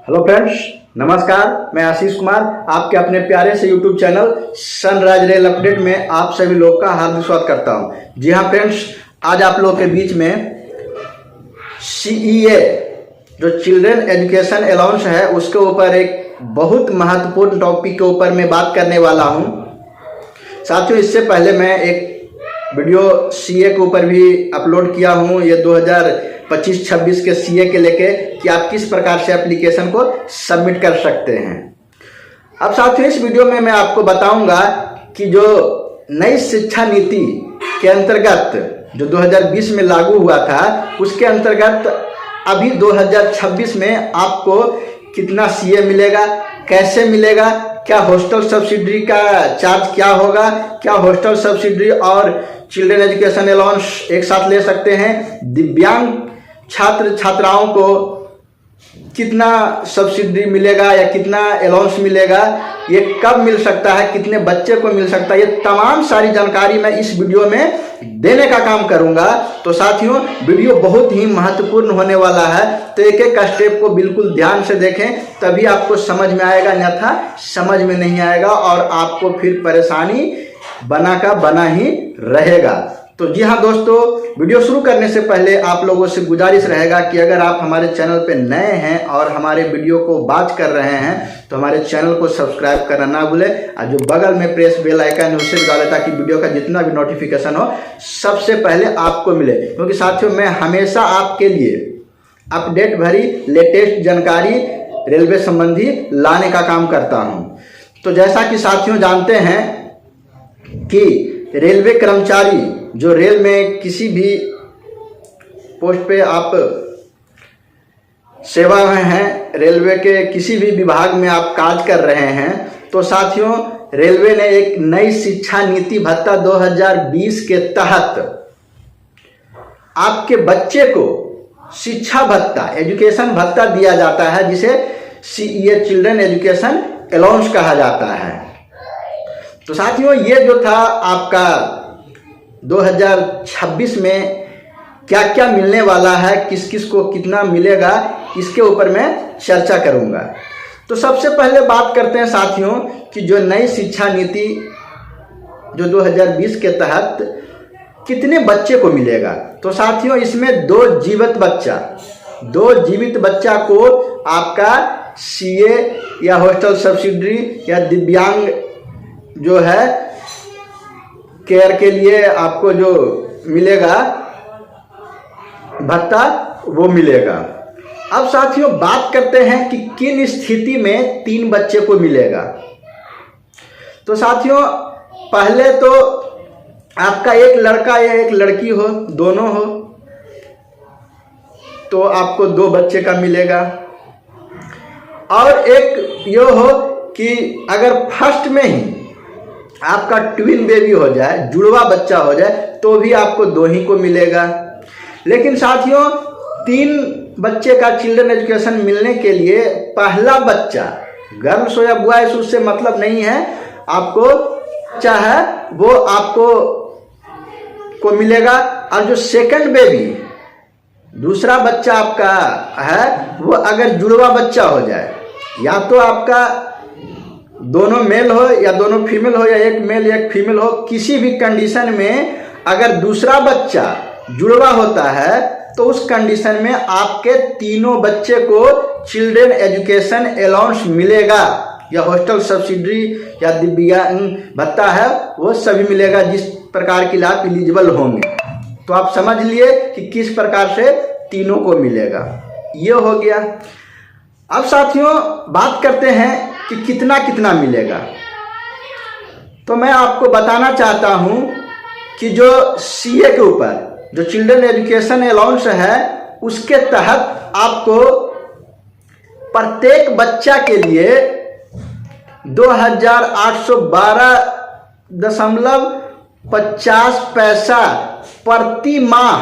Hello friends, नमस्कार। मैं आशीष कुमार आपके अपने प्यारे से YouTube channel sunrise rail update में आप सभी लोग का हार्दिक स्वागत करता हूं। जी हां फ्रेंड्स, आज आप लोग के बीच में CEA जो चिल्ड्रन एजुकेशन अलाउंस है उसके ऊपर एक बहुत महत्वपूर्ण टॉपिक के ऊपर मैं बात करने वाला हूं। साथियों, इससे पहले मैं एक वीडियो CA के ऊपर भी अपलोड किया हूं। ये 2025-26 के CA के लेके कि आप किस प्रकार से एप्लीकेशन को सबमिट कर सकते हैं। अब साथियों, इस वीडियो में मैं आपको बताऊंगा कि जो नई शिक्षा नीति के अंतर्गत जो 2020 में लागू हुआ था उसके अंतर्गत अभी 2026 में आपको कितना CA मिलेगा, कैसे मिलेगा, क्या हॉस्टल सब्सिडी का चार्ज क्या होगा, क्या हॉस्टल सब्सिडी और चिल्ड्रन एजुकेशन अलाउंस एक साथ ले सकते हैं, दिव्यांग छात्र छात्राओं को कितना सब्सिडी मिलेगा या कितना अलाउंस मिलेगा, ये कब मिल सकता है, कितने बच्चे को मिल सकता है, ये तमाम सारी जानकारी मैं इस वीडियो में देने का काम करूंगा। तो साथियों, वीडियो बहुत ही महत्वपूर्ण होने वाला है, तो एक एक स्टेप को बिल्कुल ध्यान से देखें, तभी आपको समझ में आएगा, अन्यथा समझ में नहीं आएगा और आपको फिर परेशानी बना का बना ही रहेगा। तो जी हाँ दोस्तों, वीडियो शुरू करने से पहले आप लोगों से गुजारिश रहेगा कि अगर आप हमारे चैनल पे नए हैं और हमारे वीडियो को वॉच कर रहे हैं तो हमारे चैनल को सब्सक्राइब करना ना भूलें और जो बगल में प्रेस बेल आइकन है उसे दबा लें ताकि वीडियो का जितना भी नोटिफिकेशन हो सबसे पहले आपको मिले। क्योंकि साथियों, मैं हमेशा आपके लिए अपडेट भरी लेटेस्ट जानकारी रेलवे संबंधी लाने का काम करता हूँ। तो जैसा कि साथियों जानते हैं कि रेलवे कर्मचारी जो रेल में किसी भी पोस्ट पे आप सेवा में हैं, रेलवे के किसी भी विभाग में आप कार्य कर रहे हैं, तो साथियों रेलवे ने एक नई शिक्षा नीति भत्ता 2020 के तहत आपके बच्चे को शिक्षा भत्ता, एजुकेशन भत्ता दिया जाता है, जिसे CEA चिल्ड्रन एजुकेशन अलाउंस कहा जाता है। तो साथियों, ये जो था आपका 2026 में क्या क्या मिलने वाला है, किस किस को कितना मिलेगा, इसके ऊपर मैं चर्चा करूंगा। तो सबसे पहले बात करते हैं साथियों कि जो नई शिक्षा नीति जो 2020 के तहत कितने बच्चे को मिलेगा। तो साथियों, इसमें दो जीवित बच्चा को आपका CA या हॉस्टल सब्सिडी या दिव्यांग जो है केयर के लिए आपको जो मिलेगा भत्ता वो मिलेगा। अब साथियों बात करते हैं कि किन स्थिति में 3 बच्चे को मिलेगा। तो साथियों, पहले तो आपका एक लड़का या एक लड़की हो, दोनों हो, तो आपको 2 बच्चे का मिलेगा। और एक ये हो कि अगर फर्स्ट में ही आपका ट्विन बेबी हो जाए, जुड़वा बच्चा हो जाए, तो भी आपको 2 ही को मिलेगा। लेकिन साथियों 3 बच्चे का चिल्ड्रन एजुकेशन मिलने के लिए पहला बच्चा गर्ल्स हो या बॉयज उससे मतलब नहीं है, आपको चाहे वो आपको को मिलेगा। और जो सेकंड बेबी दूसरा बच्चा आपका है, वो अगर जुड़वा बच्चा हो जाए, या तो आपका दोनों मेल हो या दोनों फीमेल हो या एक मेल एक फीमेल हो, किसी भी कंडीशन में अगर दूसरा बच्चा जुड़वा होता है तो उस कंडीशन में आपके तीनों बच्चे को चिल्ड्रन एजुकेशन अलाउंस मिलेगा, या हॉस्टल सब्सिडी या दिव्यांग भत्ता है वो सभी मिलेगा, जिस प्रकार के लिए आप एलिजिबल होंगे। तो आप समझ लिए कि किस प्रकार से तीनों को मिलेगा। ये हो गया। अब साथियों बात करते हैं कि कितना कितना मिलेगा। तो मैं आपको बताना चाहता हूं कि जो CA के ऊपर जो चिल्ड्रन एजुकेशन अलाउंस है उसके तहत आपको प्रत्येक बच्चा के लिए 2812.50 पैसा प्रति माह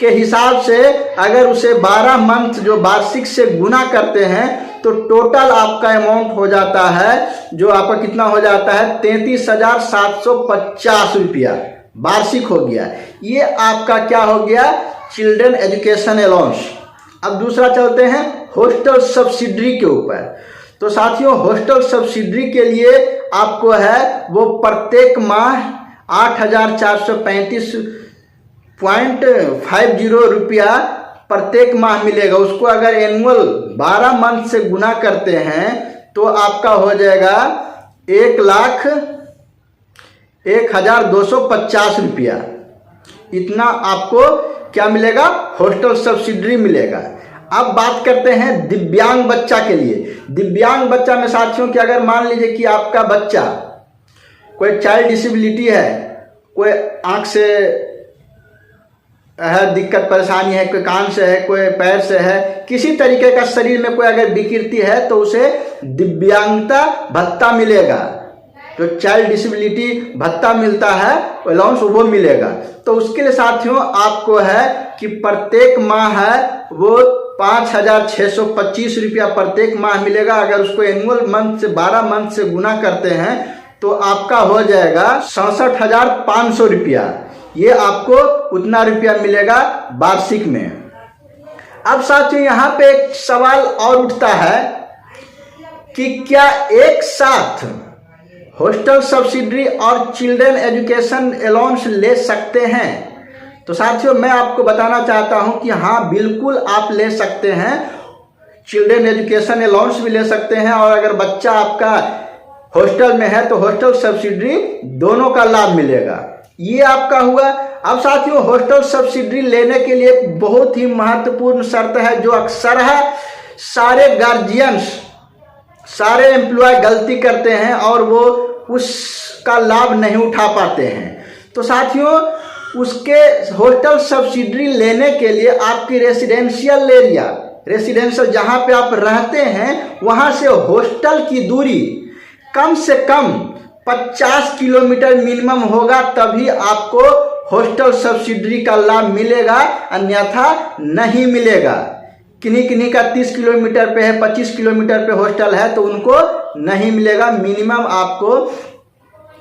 के हिसाब से अगर उसे 12 मंथ जो वार्षिक से गुना करते हैं तो टोटल आपका अमाउंट हो जाता है, जो आपका कितना हो जाता है 33,750 रुपया वार्षिक हो गया। ये आपका क्या हो गया, चिल्ड्रन एजुकेशन अलाउंस। अब दूसरा चलते हैं हॉस्टल सब्सिडी के ऊपर। तो साथियों हॉस्टल सब्सिडी के लिए आपको है वो प्रत्येक माह 8,435.50 रुपया प्रत्येक माह मिलेगा। उसको अगर एनुअल 12 मंथ से गुना करते हैं तो आपका हो जाएगा 1,01,250 रुपया। इतना आपको क्या मिलेगा? हॉस्टल सब्सिडी मिलेगा। अब बात करते हैं दिव्यांग बच्चा के लिए। दिव्यांग बच्चा में साथियों कि अगर मान लीजिए कि आपका बच्चा कोई चाइल्ड डिसेबिलिटी है, कोई आंख से है दिक्कत परेशानी है, कोई कान से है, कोई पैर से है, किसी तरीके का शरीर में कोई अगर विकृति है तो उसे दिव्यांगता भत्ता मिलेगा। जो चाइल्ड डिसेबिलिटी भत्ता मिलता है अलाउंस वो मिलेगा। तो उसके लिए साथियों आपको है कि प्रत्येक माह है वो 5,625 रुपया प्रत्येक माह मिलेगा। अगर उसको एनुअल मंथ से 12 मंथ से गुना करते हैं तो आपका हो जाएगा 67,500 रुपया। ये आपको उतना रुपया मिलेगा वार्षिक में। अब साथियों यहाँ पे एक सवाल और उठता है कि क्या एक साथ हॉस्टल सब्सिडी और चिल्ड्रन एजुकेशन अलाउंस ले सकते हैं? तो साथियों मैं आपको बताना चाहता हूं कि हाँ बिल्कुल आप ले सकते हैं। चिल्ड्रन एजुकेशन अलाउंस भी ले सकते हैं और अगर बच्चा आपका हॉस्टल में है तो हॉस्टल सब्सिडी दोनों का लाभ मिलेगा। ये आपका हुआ। अब साथियों हॉस्टल सब्सिडी लेने के लिए बहुत ही महत्वपूर्ण शर्त है जो अक्सर है सारे गार्जियंस सारे एम्प्लॉय गलती करते हैं और वो उसका लाभ नहीं उठा पाते हैं। तो साथियों उसके हॉस्टल सब्सिडी लेने के लिए आपकी रेसिडेंशियल एरिया रेसिडेंशियल जहाँ पे आप रहते हैं वहाँ से हॉस्टल की दूरी कम से कम 50 किलोमीटर मिनिमम होगा, तभी आपको हॉस्टल सब्सिडी का लाभ मिलेगा, अन्यथा नहीं मिलेगा। किन्हीं का 30 किलोमीटर पे है, 25 किलोमीटर पे हॉस्टल है तो उनको नहीं मिलेगा। मिनिमम आपको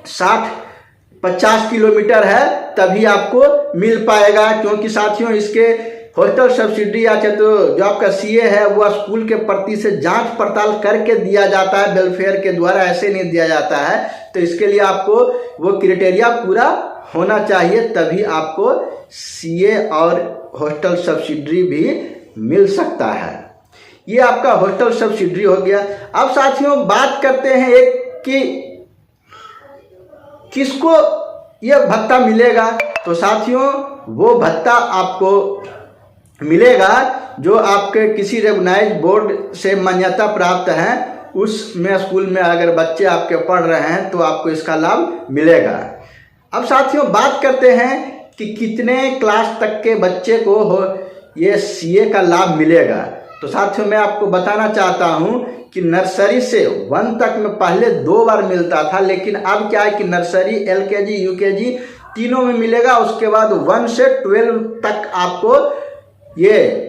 60-50 किलोमीटर है तभी आपको मिल पाएगा। क्योंकि साथियों इसके हॉस्टल सब्सिडी या तो जो आपका सीए है वो स्कूल के प्रति से जांच पड़ताल करके दिया जाता है, वेलफेयर के द्वारा ऐसे नहीं दिया जाता है। तो इसके लिए आपको वो क्राइटेरिया पूरा होना चाहिए तभी आपको सीए और हॉस्टल सब्सिडी भी मिल सकता है। ये आपका हॉस्टल सब्सिडी हो गया। अब साथियों बात करते हैं एक कि किसको ये भत्ता मिलेगा। तो साथियों वो भत्ता आपको मिलेगा जो आपके किसी रेकग्नाइज बोर्ड से मान्यता प्राप्त है, उसमें स्कूल में अगर बच्चे आपके पढ़ रहे हैं तो आपको इसका लाभ मिलेगा। अब साथियों बात करते हैं कि कितने क्लास तक के बच्चे को ये सीए का लाभ मिलेगा। तो साथियों मैं आपको बताना चाहता हूं कि नर्सरी से 1 तक में पहले 2 बार मिलता था, लेकिन अब क्या है कि नर्सरी एलकेजी यूकेजी तीनों में मिलेगा। उसके बाद 1 से 12 तक आपको ये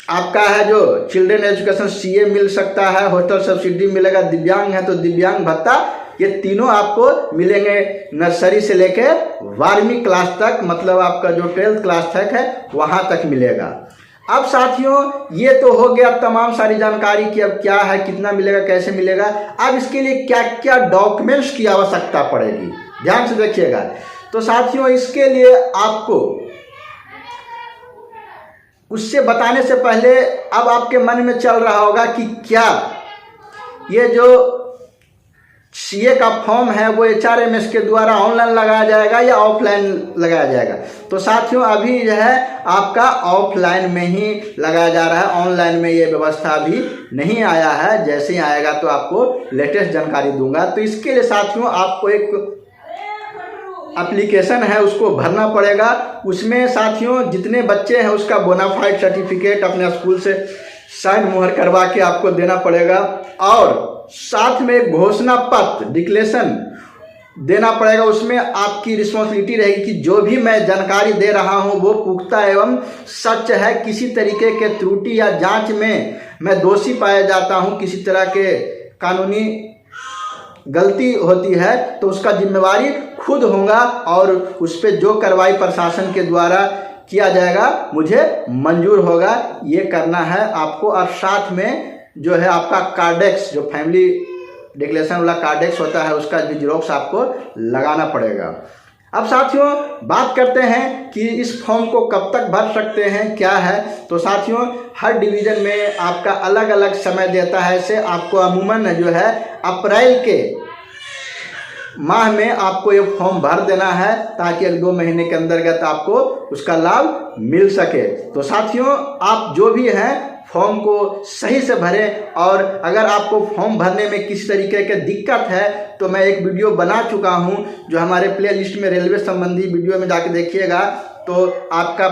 आपका है जो चिल्ड्रन एजुकेशन सीए मिल सकता है, हॉस्टल सब्सिडी मिलेगा, दिव्यांग है तो दिव्यांग भत्ता, ये तीनों आपको मिलेंगे नर्सरी से लेके 12वीं क्लास तक, मतलब आपका जो 12th क्लास तक है वहां तक मिलेगा। अब साथियों ये तो हो गया तमाम सारी जानकारी कि अब क्या है, कितना मिलेगा, कैसे मिलेगा। अब इसके लिए क्या क्या डॉक्यूमेंट्स की आवश्यकता पड़ेगी, ध्यान से देखिएगा। तो साथियों इसके लिए आपको उससे बताने से पहले अब आपके मन में चल रहा होगा कि क्या ये जो सीए का फॉर्म है वो एचआरएमएस के द्वारा ऑनलाइन लगाया जाएगा या ऑफलाइन लगाया जाएगा। तो साथियों अभी जो है आपका ऑफलाइन में ही लगाया जा रहा है, ऑनलाइन में ये व्यवस्था अभी नहीं आया है। जैसे ही आएगा तो आपको लेटेस्ट जानकारी दूंगा। तो इसके लिए साथियों आपको एक एप्लीकेशन है उसको भरना पड़ेगा। उसमें साथियों जितने बच्चे हैं उसका बोनाफाइड सर्टिफिकेट अपने स्कूल से साइन मुहर करवा के आपको देना पड़ेगा और साथ में एक घोषणा पत्र डिक्लेरेशन देना पड़ेगा। उसमें आपकी रिस्पॉन्सिबिलिटी रहेगी कि जो भी मैं जानकारी दे रहा हूं वो पुख्ता एवं सच है। किसी तरीके के त्रुटि या जांच में मैं दोषी पाया जाता हूं, किसी तरह के कानूनी गलती होती है तो उसका जिम्मेवारी खुद होगा और उस पर जो कार्रवाई प्रशासन के द्वारा किया जाएगा मुझे मंजूर होगा। ये करना है आपको। और साथ में जो है आपका कार्डेक्स, जो फैमिली डिक्लेरेशन वाला कार्डेक्स होता है, उसका भी जेरॉक्स आपको लगाना पड़ेगा। अब साथियों बात करते हैं कि इस फॉर्म को कब तक भर सकते हैं, क्या है। तो साथियों हर डिवीज़न में आपका अलग अलग समय देता है। ऐसे आपको अमूमन जो है अप्रैल के माह में आपको ये फॉर्म भर देना है, ताकि 1-2 महीने के अंतर्गत आपको उसका लाभ मिल सके। तो साथियों आप जो भी हैं फॉर्म को सही से भरें। और अगर आपको फॉर्म भरने में किसी तरीके की दिक्कत है तो मैं एक वीडियो बना चुका हूं, जो हमारे प्ले लिस्ट में रेलवे संबंधी वीडियो में जाके देखिएगा तो आपका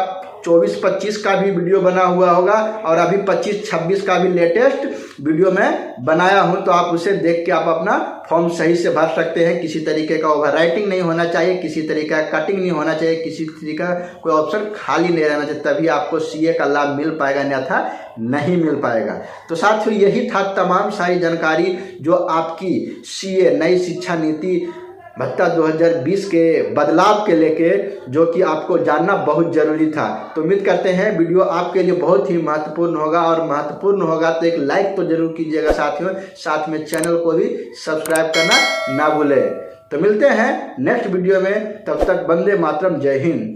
24-25 का भी वीडियो बना हुआ होगा, और अभी 25-26 का भी लेटेस्ट वीडियो मैं बनाया हूं। तो आप उसे देख के आप अपना फॉर्म सही से भर सकते हैं। किसी तरीके का ओवर राइटिंग नहीं होना चाहिए, किसी तरीके का कटिंग नहीं होना चाहिए, किसी तरीके का कोई ऑप्शन खाली नहीं रहना चाहिए, तभी आपको सीए का लाभ मिल पाएगा, अन्यथा नहीं मिल पाएगा। तो साथियों यही था तमाम सारी जानकारी जो आपकी सीए नई शिक्षा नीति भत्ता 2020 के बदलाव के लेके, जो कि आपको जानना बहुत ज़रूरी था। तो उम्मीद करते हैं वीडियो आपके लिए बहुत ही महत्वपूर्ण होगा, और महत्वपूर्ण होगा तो एक लाइक तो जरूर कीजिएगा साथियों। साथ में चैनल को भी सब्सक्राइब करना ना भूलें। तो मिलते हैं नेक्स्ट वीडियो में, तब तक वंदे मातरम, जय हिंद।